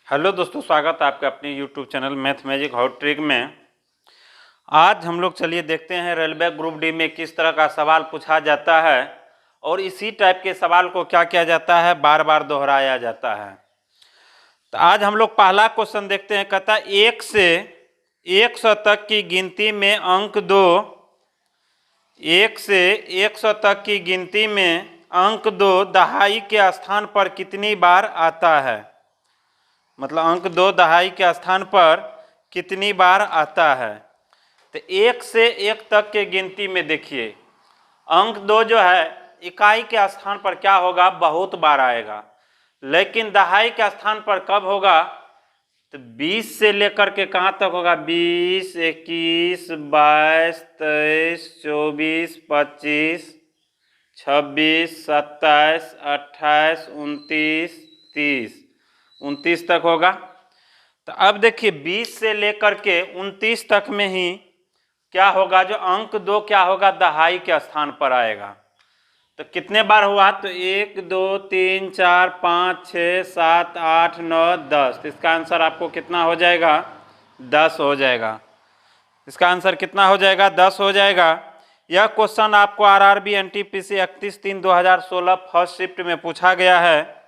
Hello दोस्तों, स्वागत है आपके अपने YouTube channel math magic how trick में। आज हम लोग चलिए देखते हैं रेलवे ग्रुप डी में किस तरह का सवाल पूछा जाता है और इसी टाइप के सवाल को क्या किया जाता है, बार बार दोहराया जाता है। तो आज हम लोग पहला क्वेश्चन देखते हैं। कहता है 1 से 100 तक की गिनती में अंक 2, 1 से 100 तक की गिनती में अंक 2 दहाई के स्थान पर कितनी बार आता है। मतलब अंक 2 दहाई के स्थान पर कितनी बार आता है। तो 1 से 1 तक के गिनती में देखिए अंक 2 जो है इकाई के स्थान पर क्या होगा, बहुत बार आएगा। लेकिन दहाई के स्थान पर कब होगा, तो 20 से लेकर के कहाँ तक होगा, 20, 21, 22, 23, 24, 25, 26, 27, 28, 29, 30, 29 तक होगा। तो अब देखिए 20 से लेकर के 29 तक में ही क्या होगा, जो अंक 2 क्या होगा, दहाई के स्थान पर आएगा। तो कितने बार हुआ, तो 1, 2, 3, 4, 5, 6, 7, 8, 9, 10। तो इसका आंसर आपको कितना हो जाएगा, 10 हो जाएगा। इसका आंसर कितना हो जाएगा, 10 हो जाएगा। यह क्वेश्चन आपको आरआरबी एनटीपीसी 31/3/2016 फर्स्ट शिफ्ट में पूछा गया है।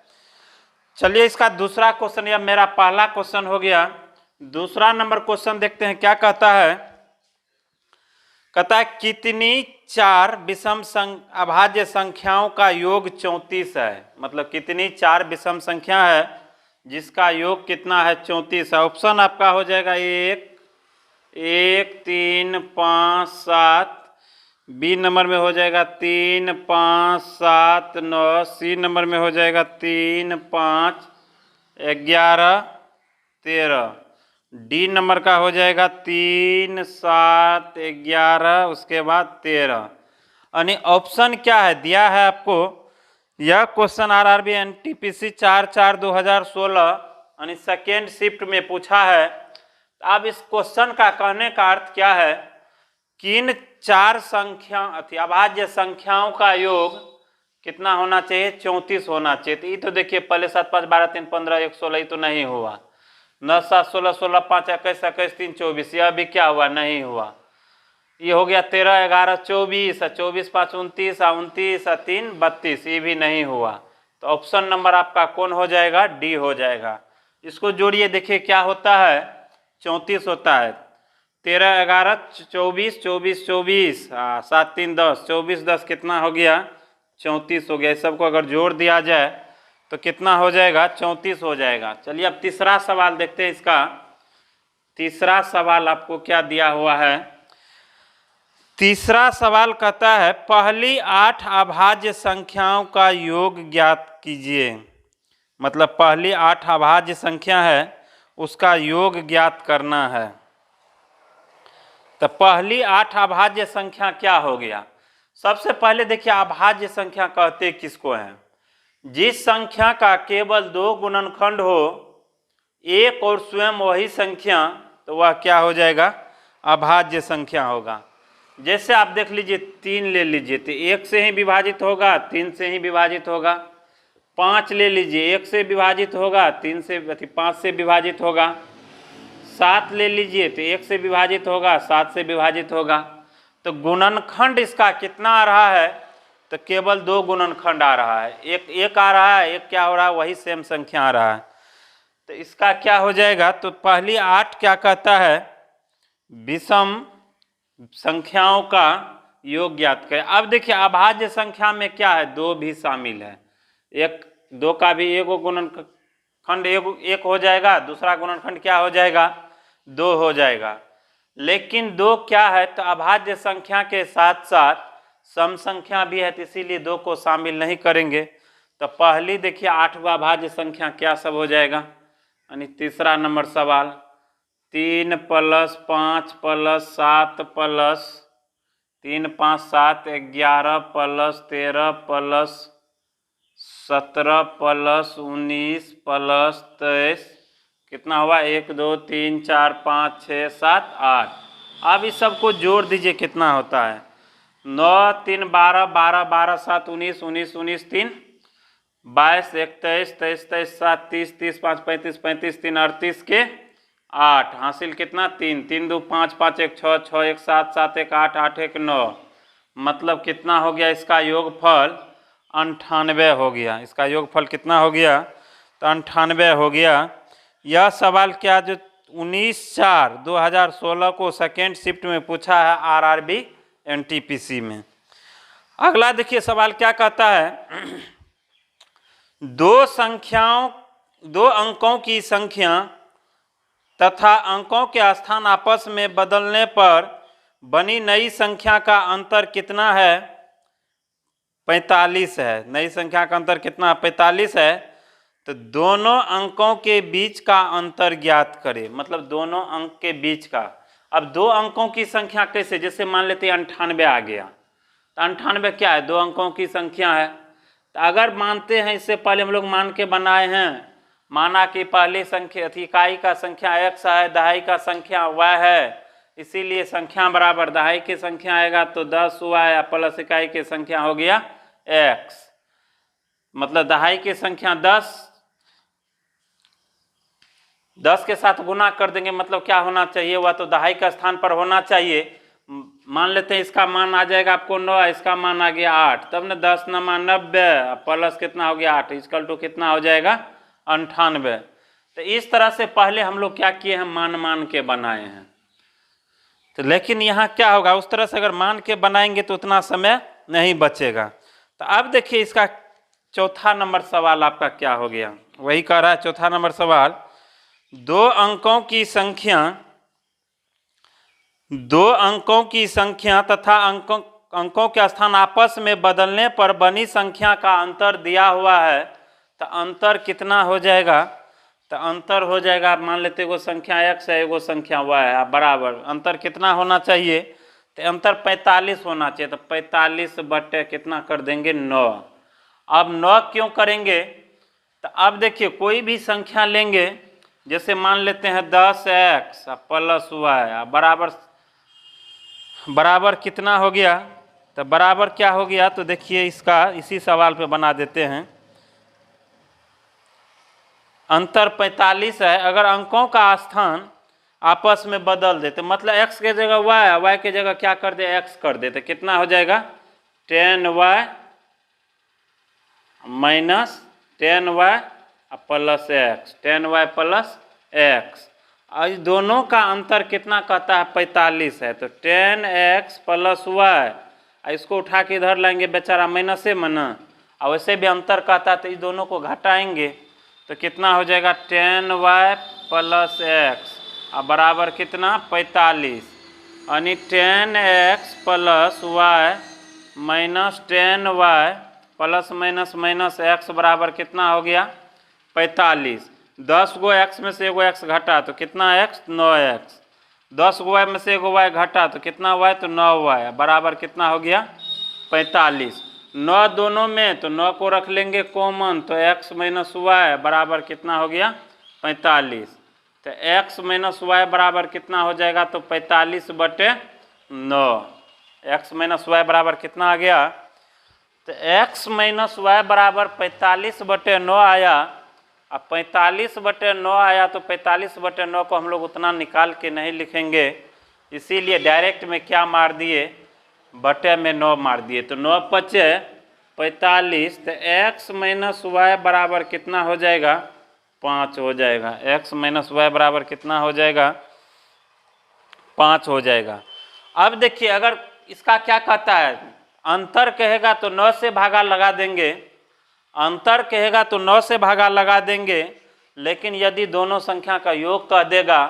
चलिए इसका दूसरा क्वेश्चन, या मेरा पहला क्वेश्चन हो गया। दूसरा नंबर क्वेश्चन देखते हैं क्या कहता है। कहता है कितनी 4 विषम अभाज्य संख्याओं का योग 34 है। मतलब कितनी 4 विषम संख्या है जिसका योग कितना है, 34 है। ऑप्शन आपका हो जाएगा 1, 3, 5, 7। बी नंबर में हो जाएगा 3, 5, 7, 9। सी नंबर में हो जाएगा 3, 5, 11, 13। डी नंबर का हो जाएगा 3, 7, 11, उसके बाद 13। यानी ऑप्शन क्या है दिया है आपको। यह क्वेश्चन आरआरबी एनटीपीसी 4/4/2016 यानी सेकेंड शिफ्ट में पूछा है। अब इस क्वेश्चन का कहने का अर्थ क्या है, किन 4 संख्या अभाज्य संख्याओं का योग कितना होना चाहिए, 34 होना चाहिए। तो ये तो देखिए पहले 7, 5, 12, 3, 15, 1, 16 ये तो नहीं हुआ। 9, 7, 16, 16, 5, 21, 21, 3, 24 यह भी क्या हुआ, नहीं हुआ। ये हो गया 13, 11, 24, 24, 5, 29, 29, 3, 32 ये भी नहीं हुआ। तो ऑप्शन नंबर आपका कौन हो जाएगा, डी हो जाएगा। इसको जोड़िए देखिए क्या होता है, 34 होता है। 13, 11, 24, 24, 24, 7, 3, 10, 24, 10 कितना हो गया, 34 हो गया। इस सबको अगर जोड़ दिया जाए तो कितना हो जाएगा, 34 हो जाएगा। चलिए अब तीसरा सवाल देखते हैं। इसका तीसरा सवाल आपको क्या दिया हुआ है। तीसरा सवाल कहता है पहली 8 अभाज्य संख्याओं का योग ज्ञात कीजिए। मतलब पहली 8 अभाज्य संख्या है उसका योग ज्ञात करना है। तो पहली 8 अभाज्य संख्या क्या हो गया। सबसे पहले देखिए अभाज्य संख्या कहते किसको हैं, जिस संख्या का केवल 2 गुणनखंड हो, एक और स्वयं वही संख्या, तो वह क्या हो जाएगा, अभाज्य संख्या होगा। जैसे आप देख लीजिए 3 ले लीजिए तो 1 से ही विभाजित होगा, 3 से ही विभाजित होगा। 5 ले लीजिए 1 से विभाजित होगा, 5 से विभाजित होगा। 7 ले लीजिए तो 1 से विभाजित होगा, 7 से विभाजित होगा। तो गुणनखंड इसका कितना आ रहा है, तो केवल 2 गुणनखंड आ रहा है। एक आ रहा है, एक क्या हो रहा है, वही सेम संख्या आ रहा है। तो इसका क्या हो जाएगा, तो पहली 8 क्या कहता है, विषम संख्याओं का योग ज्ञात करें। अब देखिए अभाज्य संख्या में क्या है, 2 भी शामिल है। 2 का भी एक गुणनखंड एक हो जाएगा, दूसरा गुणनखंड क्या हो जाएगा, 2 हो जाएगा। लेकिन 2 क्या है, तो अभाज्य संख्या के साथ साथ सम संख्या भी है, तो इसीलिए 2 को शामिल नहीं करेंगे। तो पहली देखिए 8वां अभाज्य संख्या क्या सब हो जाएगा, यानी तीसरा नंबर सवाल 3 + 5 + 7 + 3, 5, 7, 11 + 13 + 17 + 19 + 23 कितना हुआ, 1, 2, 3, 4, 5, 6, 7, 8। अब इस सबको जोड़ दीजिए कितना होता है, 9, 3, 12, 12, 12, 7, 19, 19, 19, 3, 22 1 23 23 23 7 30 30 5 35 35 3 38 के 8 हासिल कितना 3 3 2 5 5 1 6 6 1 7 7 1 8 8 1 9 मतलब कितना हो गया इसका योगफल 98 हो गया। इसका योगफल कितना हो गया तो 98 हो गया। यह सवाल क्या जो 19/4/2016 को सेकेंड शिफ्ट में पूछा है आरआरबी एनटीपीसी में। अगला देखिए सवाल क्या कहता है दो अंकों की संख्या तथा अंकों के स्थान आपस में बदलने पर बनी नई संख्या का अंतर कितना है 45 है। नई संख्या का अंतर कितना 45 है। तो दोनों अंकों के बीच का अंतर ज्ञात करें, मतलब दोनों अंक के बीच का। अब दो अंकों की संख्या कैसे, जैसे मान लेते हैं 98 आ गया तो 98 क्या है दो अंकों की संख्या है। तो अगर मानते हैं इससे पहले हम लोग मान के बनाए हैं, माना कि पहली संख्या इकाई का संख्या x है, दहाई का संख्या y है, इसीलिए संख्या बराबर दहाई की संख्या आएगा तो 10y प्लस इकाई की संख्या हो गया x। मतलब दहाई की संख्या 10 के साथ गुना कर देंगे, मतलब क्या होना चाहिए वह तो दहाई का स्थान पर होना चाहिए। मान लेते हैं इसका मान आ जाएगा आपको 9, इसका मान आ गया 8, तब न 10 9 90 प्लस कितना हो गया 8 इक्वल टू कितना हो जाएगा 98। तो इस तरह से पहले हम लोग क्या किए हैं मान के बनाए हैं। तो लेकिन यहाँ क्या होगा उस तरह से अगर मान के बनाएंगे तो उतना समय नहीं बचेगा। तो अब देखिए इसका चौथा नंबर सवाल आपका क्या हो गया, वही कह रहा है चौथा नंबर सवाल दो अंकों की संख्या तथा अंकों के स्थान आपस में बदलने पर बनी संख्या का अंतर दिया हुआ है। तो अंतर कितना हो जाएगा, तो अंतर हो जाएगा मान लेते एगो संख्या x है एगो संख्या y है बराबर अंतर कितना होना चाहिए, तो अंतर 45 होना चाहिए। तो 45 बटे कितना कर देंगे 9। अब 9 क्यों करेंगे, तो अब देखिए कोई भी संख्या लेंगे, जैसे मान लेते हैं 10x प्लस y बराबर कितना हो गया, तो बराबर क्या हो गया, तो देखिए इसका इसी सवाल पे बना देते हैं। अंतर 45 है, अगर अंकों का स्थान आपस में बदल देते मतलब x के जगह y के जगह क्या कर दे x कर देते, कितना हो जाएगा 10y minus 10y plus x 10y plus x। इस दोनों का अंतर कितना कहता है 45 है। तो 10x प्लस y इसको उठा के इधर लाएंगे बेचारा माइनस से मना, और वैसे भी अंतर कहता है तो इस दोनों को घटाएंगे तो कितना हो जाएगा 10y प्लस x अब बराबर कितना 45 यानी 10x plus y minus 10y plus minus minus x बराबर कितना हो गया 45। 10 गो x में से एगो x घटा तो कितना x 9x, 10 गो y में से एगो y घटा तो कितना y तो 9y बराबर कितना हो गया 45। 9 दोनों में तो 9 को रख लेंगे कॉमन तो x माइनस वाई बराबर कितना हो गया 45। तो x माइनस वाई बराबर कितना हो जाएगा तो 45 बटे 9। x माइनस वाई बराबर कितना आ गया, तो x माइनस वाई बराबर 45 बटे 9 आया। अब 45 बटे 9 आया तो 45 बटे 9 को हम लोग उतना निकाल के नहीं लिखेंगे, इसीलिए डायरेक्ट में क्या मार दिए बटे में 9 मार दिए। तो 9 पचे 45 तो x माइनस वाई बराबर कितना हो जाएगा 5 हो जाएगा। x माइनस वाई बराबर कितना हो जाएगा 5 हो जाएगा। अब देखिए अगर इसका क्या कहता है अंतर कहेगा तो 9 से भागा लगा देंगे, अंतर कहेगा तो 9 से भागा लगा देंगे, लेकिन यदि दोनों संख्या का योग कह देगा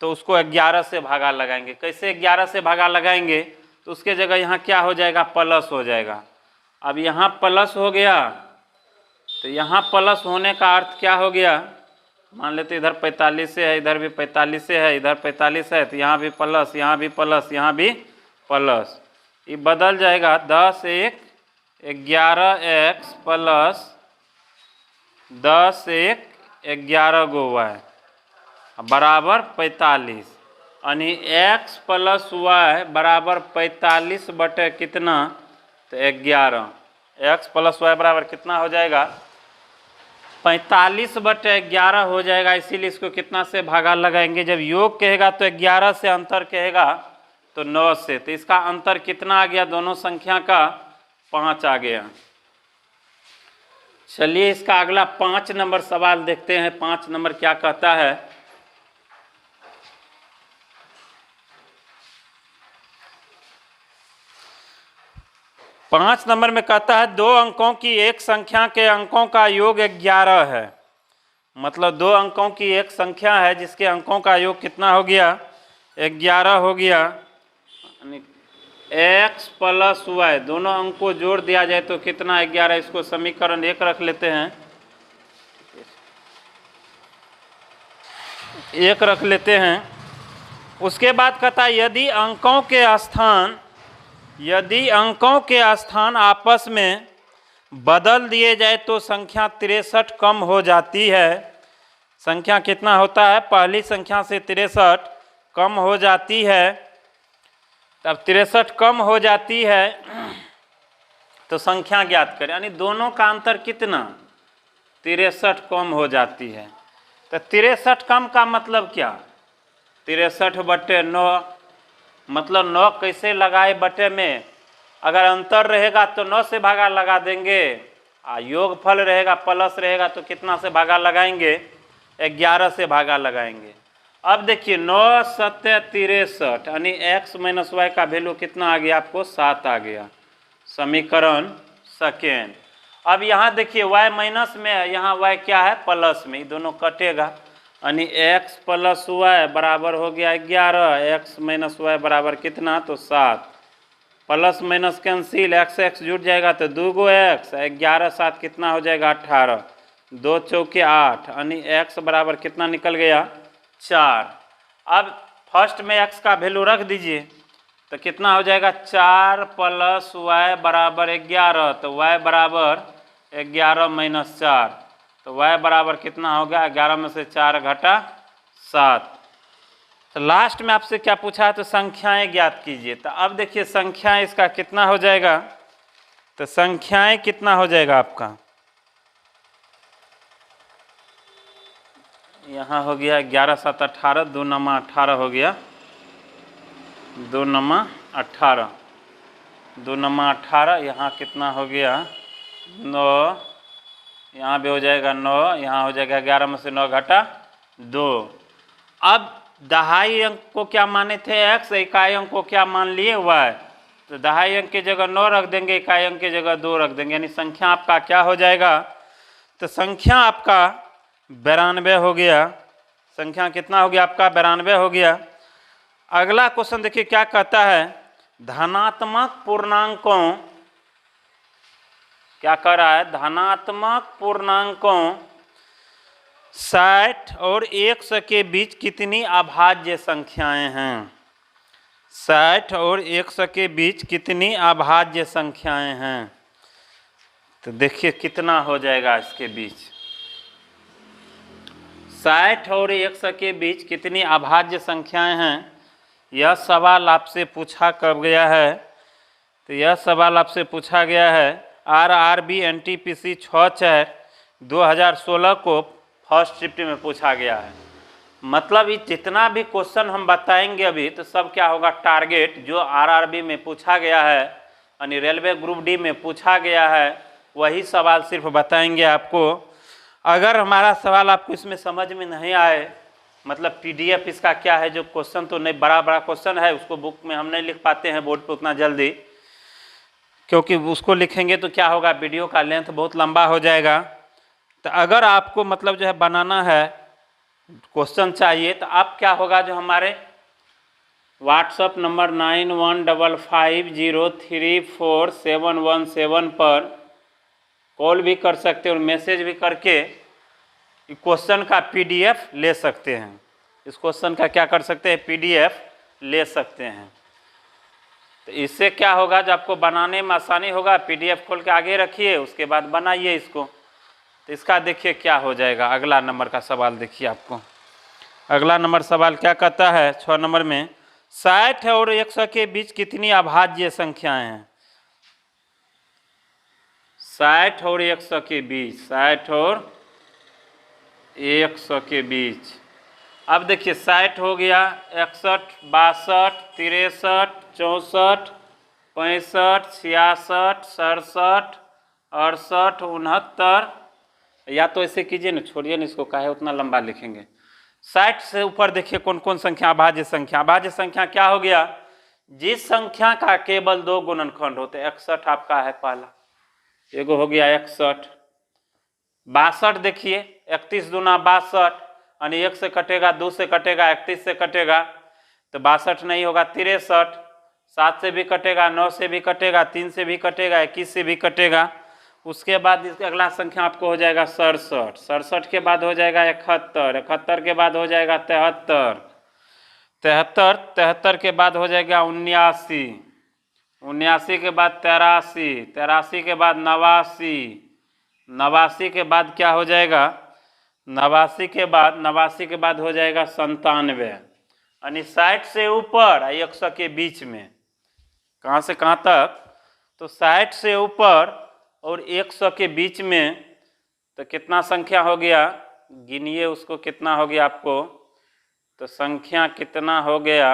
तो उसको 11 से भागा लगाएंगे। कैसे 11 से भागा लगाएंगे, तो उसके जगह यहाँ क्या हो जाएगा प्लस हो जाएगा। अब यहाँ प्लस हो गया तो यहाँ प्लस होने का अर्थ क्या हो गया, मान लेते इधर 45 से है इधर भी 45 से है इधर 45 है तो यहाँ भी प्लस यहाँ भी प्लस यहाँ भी प्लस, ये बदल जाएगा 10 1 11x प्लस 10 1 11 गो y बराबर 45 यानी x प्लस y बराबर 45 बटे कितना तो 11। x प्लस y बराबर कितना हो जाएगा 45/11 हो जाएगा, इसीलिए इसको कितना से भागा लगाएंगे? जब योग कहेगा तो 11 से अंतर कहेगा तो 9 से, तो इसका अंतर कितना आ गया दोनों संख्या का? 5 आ गया। चलिए इसका अगला 5 नंबर सवाल देखते हैं। 5 नंबर क्या कहता है? 5 नंबर में कहता है 2 अंकों की एक संख्या के अंकों का योग 11 है। मतलब 2 अंकों की एक संख्या है जिसके अंकों का योग कितना हो गया? 11 हो गया। x प्लस वाई, दोनों अंक को जोड़ दिया जाए तो कितना? 11। इसको समीकरण 1 रख लेते हैं, 1 रख लेते हैं। उसके बाद कहता है यदि अंकों के स्थान आपस में बदल दिए जाए तो संख्या 63 कम हो जाती है। संख्या कितना होता है? पहली संख्या से 63 कम हो जाती है। तब 63 कम हो जाती है तो संख्या ज्ञात करें, यानी दोनों का अंतर कितना? 63 कम हो जाती है। तो 63 कम का मतलब क्या? 63/9, मतलब 9 कैसे लगाए बटे में? अगर अंतर रहेगा तो 9 से भागा लगा देंगे, योग फल रहेगा प्लस रहेगा तो कितना से भागा लगाएंगे? 11 से भागा लगाएंगे। अब देखिए 9 7 63, यानी x माइनस वाई का वैल्यू कितना आ गया आपको? 7 आ गया। समीकरण सेकेंड। अब यहाँ देखिए y माइनस में, यहाँ y क्या है? प्लस में, ये दोनों कटेगा, यानी x प्लस वाई बराबर हो गया 11, x माइनस वाई बराबर कितना? तो 7। प्लस माइनस कैंसिल, x जुड़ जाएगा तो 2 x, 11 7 कितना हो जाएगा? 18, 2 चौके 8, यानी x बराबर कितना निकल गया? 4। अब फर्स्ट में x का वैल्यू रख दीजिए तो कितना हो जाएगा? 4 प्लस वाई बराबर 11, तो y बराबर 11 माइनस 4, तो y बराबर कितना हो गया? 11 में से 4 घटा 7। तो लास्ट में आपसे क्या पूछा है? तो संख्याएं ज्ञात कीजिए। तो अब देखिए संख्याएं इसका कितना हो जाएगा? तो संख्याएं कितना हो जाएगा आपका? यहाँ हो गया 11 7 18, 2 9 18 हो गया, 2 9 18, 2 9 18। यहाँ कितना हो गया? 9, यहाँ भी हो जाएगा 9, यहाँ हो जाएगा 11 में से 9 घटा 2। अब दहाई अंक को क्या माने थे? x, इकाई अंक को क्या मान लिए? y। तो दहाई अंक की जगह 9 रख देंगे, इकाई अंक की जगह 2 रख देंगे, यानी संख्या आपका क्या हो जाएगा? तो संख्या आपका 92 हो गया। संख्या कितना हो गया आपका? 92 हो गया। अगला क्वेश्चन देखिए क्या कहता है? धनात्मक पूर्णांकों, क्या कर रहा है? धनात्मक पूर्णांकों 60 और 100 के बीच कितनी अभाज्य संख्याएं हैं? 60 और 100 के बीच कितनी अभाज्य संख्याएं हैं? तो देखिए कितना हो जाएगा इसके बीच? 60 और 100 के बीच कितनी अभाज्य संख्याएं हैं? यह सवाल आपसे पूछा कब गया है? तो यह सवाल आपसे पूछा गया है RRB NTPC 6/4/2016 को फर्स्ट शिफ्ट में पूछा गया है। मतलब ये जितना भी क्वेश्चन हम बताएंगे अभी तो सब क्या होगा? टारगेट जो RRB में पूछा गया है, यानी रेलवे ग्रुप डी में पूछा गया है, वही सवाल सिर्फ बताएंगे आपको। अगर हमारा सवाल आपको इसमें समझ में नहीं आए, मतलब PDF इसका क्या है, जो क्वेश्चन तो नहीं, बड़ा क्वेश्चन है, उसको बुक में हम नहीं लिख पाते हैं बोर्ड पे उतना जल्दी, क्योंकि उसको लिखेंगे तो क्या होगा? वीडियो का लेंथ बहुत लंबा हो जाएगा। तो अगर आपको मतलब जो है बनाना है, क्वेश्चन चाहिए, तो आप क्या होगा? जो हमारे व्हाट्सअप नंबर 9155034717 पर कॉल भी कर सकते हैं और मैसेज भी करके क्वेश्चन का PDF ले सकते हैं। इस क्वेश्चन का क्या कर सकते हैं? PDF ले सकते हैं। तो इससे क्या होगा? जब आपको बनाने में आसानी होगा, PDF खोल के आगे रखिए, उसके बाद बनाइए इसको। तो इसका देखिए क्या हो जाएगा। अगला नंबर का सवाल देखिए आपको। अगला नंबर सवाल क्या कहता है? 6 नंबर में 60 और 100 के बीच कितनी अभाज्य संख्याएं हैं? 60 और 100 के बीच, 60 और 100 के बीच। अब देखिए 60 हो गया, 61, 62, 63, 64, 65, 66, 67, 68, 69। या तो ऐसे कीजिए ना, छोड़िए ना इसको, काहे उतना लंबा लिखेंगे। 60 से ऊपर देखिए कौन कौन संख्या अभाज्य संख्या। अभाज्य संख्या क्या हो गया, जिस संख्या का केवल 2 गुणनखंड होते हैं। 61 आपका है पहला, एगो हो गया 61। 62 देखिए, 31 दूना 62, यानी 1 से कटेगा, 2 से कटेगा, 31 से कटेगा तो 62 नहीं होगा 63। 7 से भी कटेगा, 9 से भी कटेगा, 3 से भी कटेगा, 21 से भी कटेगा। उसके बाद अगला संख्या आपको हो जाएगा 67। 67 के बाद हो जाएगा 71। 71 के बाद हो जाएगा 73। 73 के बाद हो जाएगा 79। 79 के बाद 83। 83 के बाद 89। 89 के बाद क्या हो जाएगा, 89 के बाद हो जाएगा 97। यानी 60 से ऊपर 100 के बीच में, कहाँ से कहाँ तक, तो 60 से ऊपर और 100 के बीच में तो कितना संख्या हो गया, गिनिए उसको, कितना हो गया आपको, तो संख्या कितना हो गया,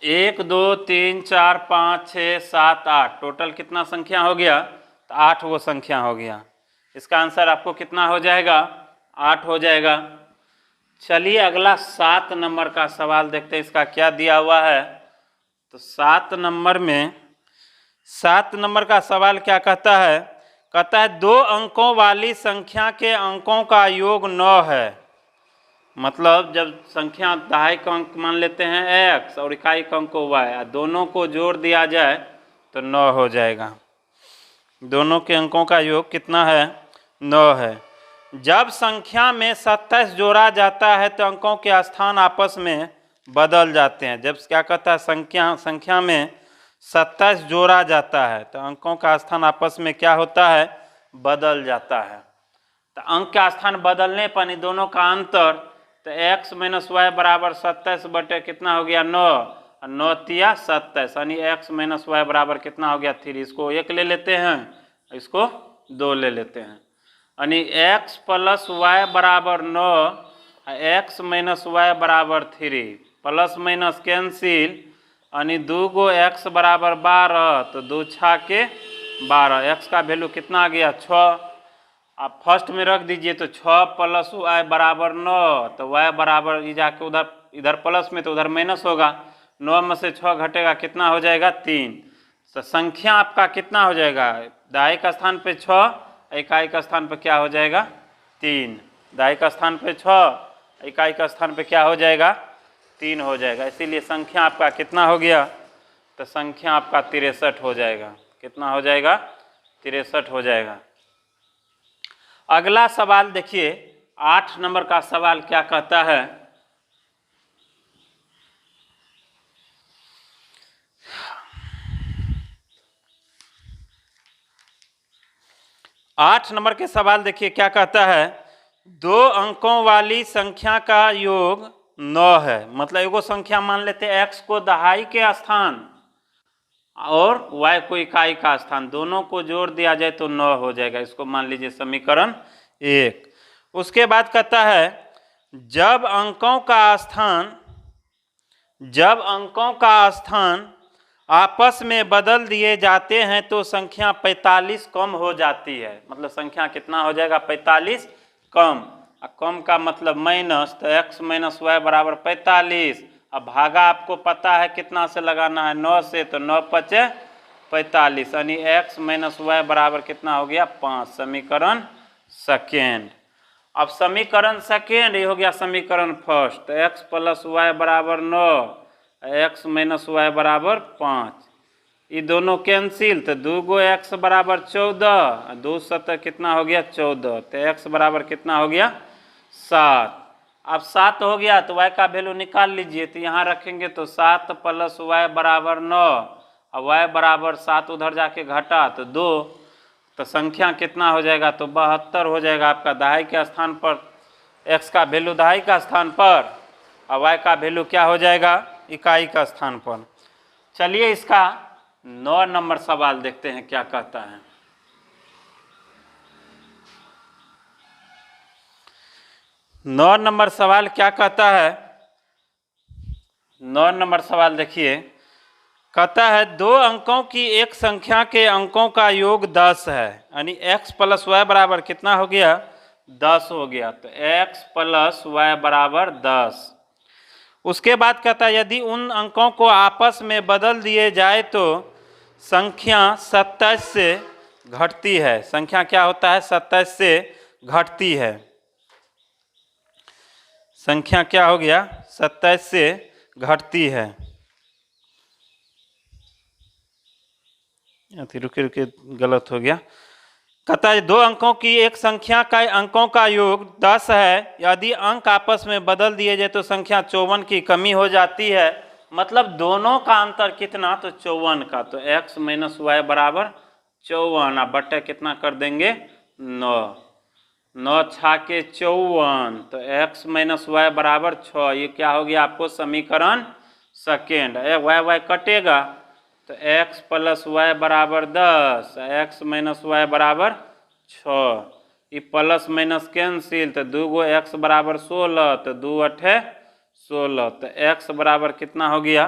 1 2 3 4 5 6 7 8, टोटल कितना संख्या हो गया, तो 8 वो संख्या हो गया। इसका आंसर आपको कितना हो जाएगा, 8 हो जाएगा। चलिए अगला 7 नंबर का सवाल देखते हैं, इसका क्या दिया हुआ है। तो 7 नंबर का सवाल क्या कहता है, कहता है 2 अंकों वाली संख्या के अंकों का योग 9 है। मतलब जब संख्या दहाई का अंक मान लेते हैं x और इकाई का अंक y, दोनों को जोड़ दिया जाए तो 9 हो जाएगा। दोनों के अंकों का योग कितना है, 9 है। जब संख्या में 27 जोड़ा जाता है तो अंकों के स्थान आपस में बदल जाते हैं। जब क्या कहता है, संख्या में 27 जोड़ा जाता है तो अंकों का स्थान आपस में क्या होता है, बदल जाता है। तो अंक का स्थान बदलने पर दोनों का अंतर, तो x - y बराबर 27 बटे कितना हो गया, 9, 9 तिया 27, यानी x - y बराबर कितना हो गया, 3। इसको 1 ले लेते हैं, इसको 2 ले लेते हैं, यानी x + y बराबर 9, x - y बराबर 3, प्लस माइनस कैंसिल, यानी 2 गो x बराबर 12, तो 2 छाके 12, x का वैल्यू कितना आ गया, 6। आप फर्स्ट में रख दीजिए, तो 6 + y बराबर 9, तो y बराबर ये जाके उधर, इधर प्लस में तो उधर माइनस होगा, 9 में से 6 घटेगा, कितना हो जाएगा, 3। तो संख्या आपका कितना हो जाएगा, दाई का स्थान पे 6, इकाई का स्थान पे क्या हो जाएगा, 3। दाई का स्थान पे 6, इकाई का स्थान पे क्या हो जाएगा, 3 हो जाएगा। इसीलिए संख्या आपका कितना हो गया, तो संख्या आपका 63 हो जाएगा। कितना हो जाएगा, 63 हो जाएगा। अगला सवाल देखिए, 8 नंबर का सवाल क्या कहता है, आठ नंबर के सवाल देखिए क्या कहता है, 2 अंकों वाली संख्या का योग 9 है। मतलब एगो संख्या मान लेते हैं, x को दहाई के स्थान और y को इकाई का स्थान, दोनों को जोड़ दिया जाए तो 9 हो जाएगा। इसको मान लीजिए समीकरण 1। उसके बाद कहता है, जब अंकों का स्थान आपस में बदल दिए जाते हैं तो संख्या 45 कम हो जाती है। मतलब संख्या कितना हो जाएगा, 45 कम। कम का मतलब माइनस, तो x - y बराबर 45। अब भागा आपको पता है कितना से लगाना है, 9 से, तो 9 × 5 = 45, यानी x - y बराबर कितना हो गया, 5। समीकरण सेकेंड। अब समीकरण सेकेंड ये हो गया समीकरण फर्स्ट, तो x + y बराबर 9, x - y बराबर 5, ये दोनों कैंसिल, तो 2 गो x बराबर 14, 2 7 कितना हो गया, 14, तो x बराबर कितना हो गया, 7। अब 7 हो गया तो y का वैल्यू निकाल लीजिए, तो यहाँ रखेंगे तो 7 + y बराबर 9, और y बराबर 7 उधर जाके घटा तो 2, तो संख्या कितना हो जाएगा, तो 72 हो जाएगा आपका। दहाई के स्थान पर x का वैल्यू दहाई का स्थान पर, और y का वैल्यू क्या हो जाएगा, इकाई का स्थान पर। चलिए इसका 9 नंबर सवाल देखते हैं क्या कहता है। 9 नंबर सवाल क्या कहता है? 9 नंबर सवाल देखिए, कहता है 2 अंकों की एक संख्या के अंकों का योग 10 है, यानी x प्लस वाई बराबर कितना हो गया? 10 हो गया। तो x प्लस वाई बराबर 10। उसके बाद कहता है यदि उन अंकों को आपस में बदल दिए जाए तो संख्या 27 से घटती है। संख्या क्या होता है? 27 से घटती है। संख्या क्या हो गया? 27 से घटती है। रुके गलत हो गया। कहता है 2 अंकों की एक संख्या का अंकों का योग 10 है, यदि अंक आपस में बदल दिए जाए तो संख्या 54 की कमी हो जाती है। मतलब दोनों का अंतर कितना? तो 54 का। तो x माइनस वाई बराबर 54। आप बट्टे कितना कर देंगे? 9। 9 छाके 54। तो x माइनस वाई बराबर 6। ये क्या हो गया आपको? समीकरण सेकेंड। वाई वाई कटेगा तो x प्लस वाई बराबर 10, x माइनस वाई बराबर 6। ये प्लस माइनस कैंसिल, तो 2 गो x बराबर 16, तो 2 अठे 16। तो x बराबर कितना हो गया?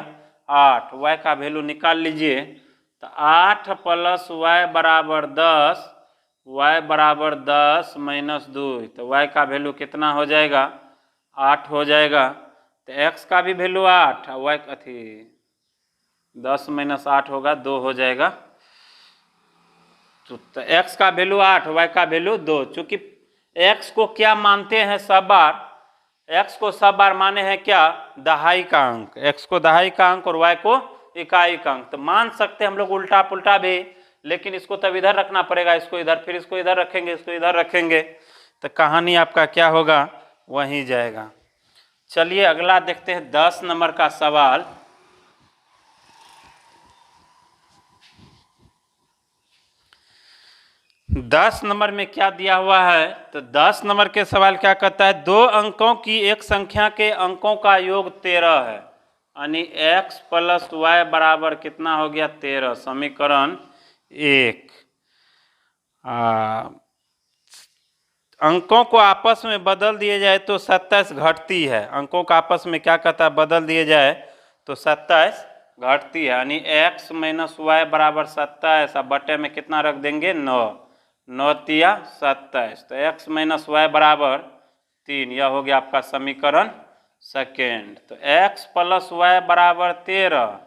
8। y का वैल्यू निकाल लीजिए। तो 8 प्लस वाई बराबर 10, y बराबर 10 माइनस 2। तो y का वैल्यू कितना हो जाएगा? 8 हो जाएगा। तो x का भी वैल्यू 8, y 10 माइनस 8 होगा 2 हो जाएगा। तो x का वैल्यू 8, y का वैल्यू 2। चूंकि x को क्या मानते हैं? सब बार। x को सब बार माने हैं क्या? दहाई का अंक। x को दहाई का अंक और y को इकाई का अंक। तो मान सकते हैं हम लोग उल्टा पुल्टा भी, लेकिन इसको तब इधर रखना पड़ेगा, इसको इधर, फिर इसको इधर रखेंगे, इसको इधर रखेंगे, तो कहानी आपका क्या होगा? वहीं जाएगा। चलिए अगला देखते हैं 10 नंबर का सवाल। 10 नंबर में क्या दिया हुआ है? तो 10 नंबर के सवाल क्या कहता है? 2 अंकों की एक संख्या के अंकों का योग 13 है, यानी x प्लस वाई बराबर कितना हो गया? 13। समीकरण 1। अंकों को आपस में बदल दिए जाए तो 27 घटती है। अंकों को आपस में क्या कहता है? बदल दिए जाए तो 27 घटती है, यानी x माइनस वाई बराबर 27। अब बटे में कितना रख देंगे? 9। 9 तिया 27। तो x माइनस वाई बराबर 3। यह हो गया आपका समीकरण सेकेंड। तो x प्लस वाई बराबर 13,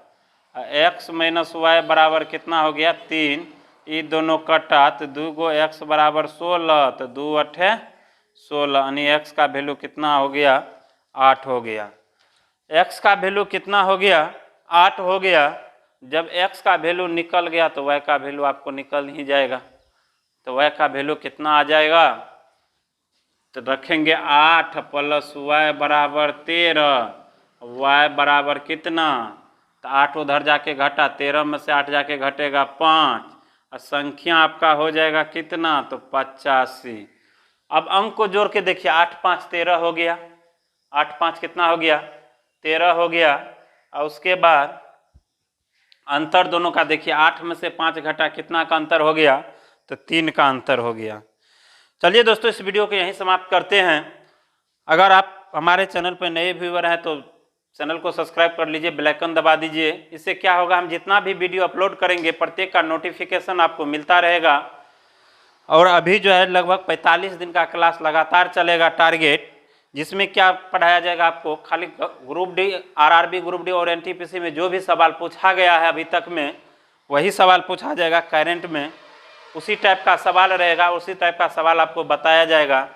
x माइनस वाई बराबर कितना हो गया? 3। ये दोनों कटा तो 2 गो x बराबर 16, तो 2 अठे 16, यानी x का वैल्यू कितना हो गया? 8 हो गया। x का वैल्यू कितना हो गया? 8 हो गया। जब x का वैल्यू निकल गया तो y का वैल्यू आपको निकल ही जाएगा। तो y का वैल्यू कितना आ जाएगा? तो रखेंगे 8 प्लस वाई बराबर 13, y बराबर कितना? तो 8 उधर जाके घटा, 13 में से 8 जाके घटेगा 5, और संख्या आपका हो जाएगा कितना? तो 85। अब अंक को जोड़ के देखिए, 8 5 13 हो गया। 8 5 कितना हो गया? 13 हो गया। और उसके बाद अंतर दोनों का देखिए, 8 में से 5 घटा, कितना का अंतर हो गया? तो 3 का अंतर हो गया। चलिए दोस्तों, इस वीडियो को यहीं समाप्त करते हैं। अगर आप हमारे चैनल पर नए व्यूअर हैं तो चैनल को सब्सक्राइब कर लीजिए, बेल आइकन दबा दीजिए। इससे क्या होगा? हम जितना भी वीडियो अपलोड करेंगे प्रत्येक का नोटिफिकेशन आपको मिलता रहेगा। और अभी जो है लगभग 45 दिन का क्लास लगातार चलेगा टारगेट, जिसमें क्या पढ़ाया जाएगा आपको? खाली group D, RRB group D और एनटीपीसी में जो भी सवाल पूछा गया है अभी तक में, वही सवाल पूछा जाएगा। करंट में उसी टाइप का सवाल रहेगा, उसी टाइप का सवाल आपको बताया जाएगा।